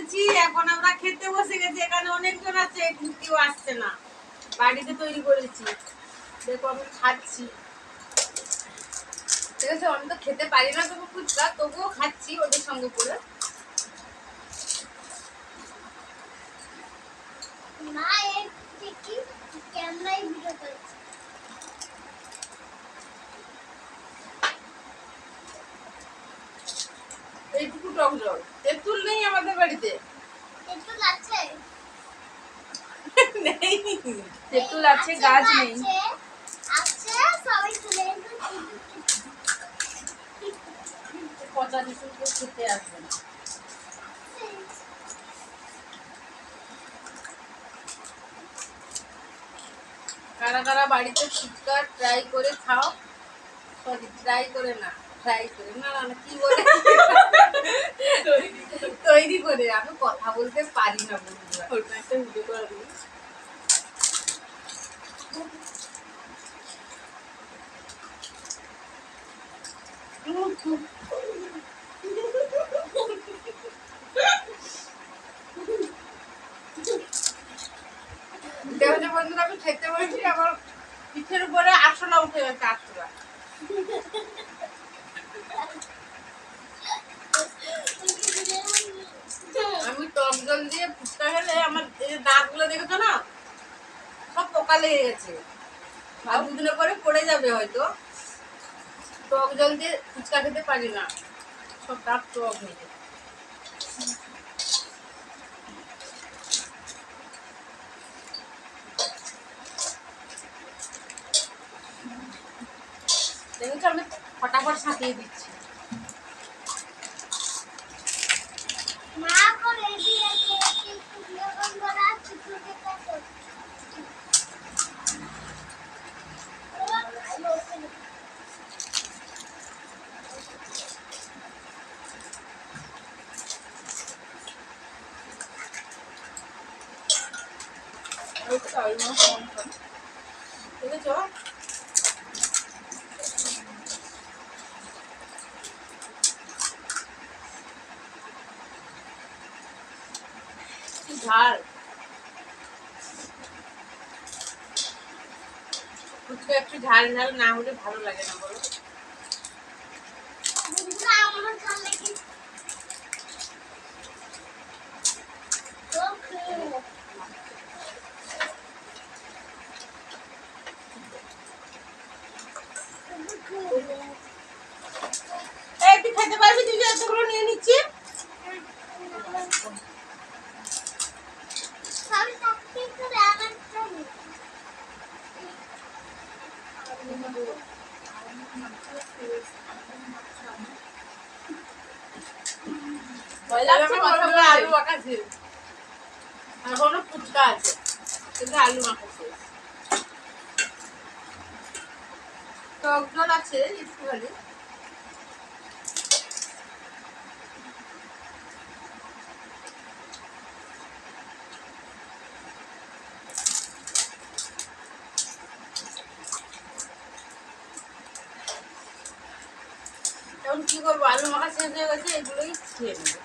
করেছি, এখন আমরা খেতে বসে গেছি। এখানে অনেকজন আছে, কেউ আসছে না। বাড়িতে তৈরি করেছি, দেখো আমি খাচ্ছি। ঠিক আছে, আমি তো খেতে পারি না তবু ফুচকা, তবুও খাচ্ছি ওদের সঙ্গে করে। এইটুকু টক জল, তেঁতুল নেই আমাদের বাড়িতে। তেঁতুল আছে? নেই, তেঁতুল আছে, গাছ নেই। আছে, সবাই তুলে পচা তেঁতুল কেউ খেতে আসবে না। কারা কারা বাড়িতে ফুচকা ট্রাই করে খাও? সরি, ট্রাই করে না, ট্রাই করে না, না কি বলে, তৈরি করে। আমি কথা বলতে পারি না বন্ধুরা। ওটা একটা ভিডিও করে দিই। বন্ধুরা আমি খেতে বসেছি, আমার পিঠের উপরে আরশোলা উঠে গেছে, আরশোলা। আমি টক জল দিয়ে ফুচকা খেলে আমার দাঁত গুলো দেখেছো না, সব পোকা লেগে গেছে। আর দুদিনের পরে পড়ে যাবে হয়তো। টক জল দিয়ে ফুচকা খেতে পারি না, সব দাঁত টক হয়ে যায়। দেখেছো, আমি ফটাফট সাঁতিয়ে দিচ্ছি। দেখেছো, ঝাল ফুচকা একটু ঝাল ঝাল না হলে ভালো লাগে না, বলো? তুই খেতে পারবি? তুই এতগুলো নিয়ে নিচ্ছি। আলু মাখা শেষ, এখনো ফুচকা আছে, কিন্তু আলু মাখা শেষ। টক জল আছে একটুখানি। এখন কি করবো, আলু মাখা শেষ হয়ে গেছে, এগুলোই খেয়ে নেবো।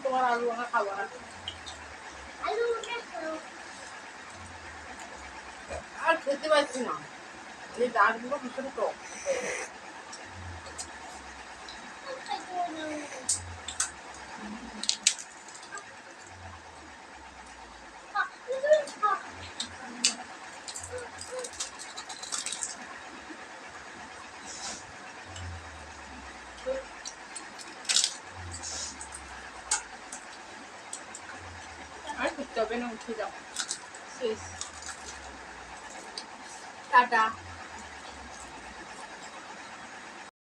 তোমার আলু মাখা খাবো না, আর খেতে পারছি না, এই দাঁতগুলো ভীষণ টক। আর করতে হবে না, উঠে যাও, শেষ, টাটা।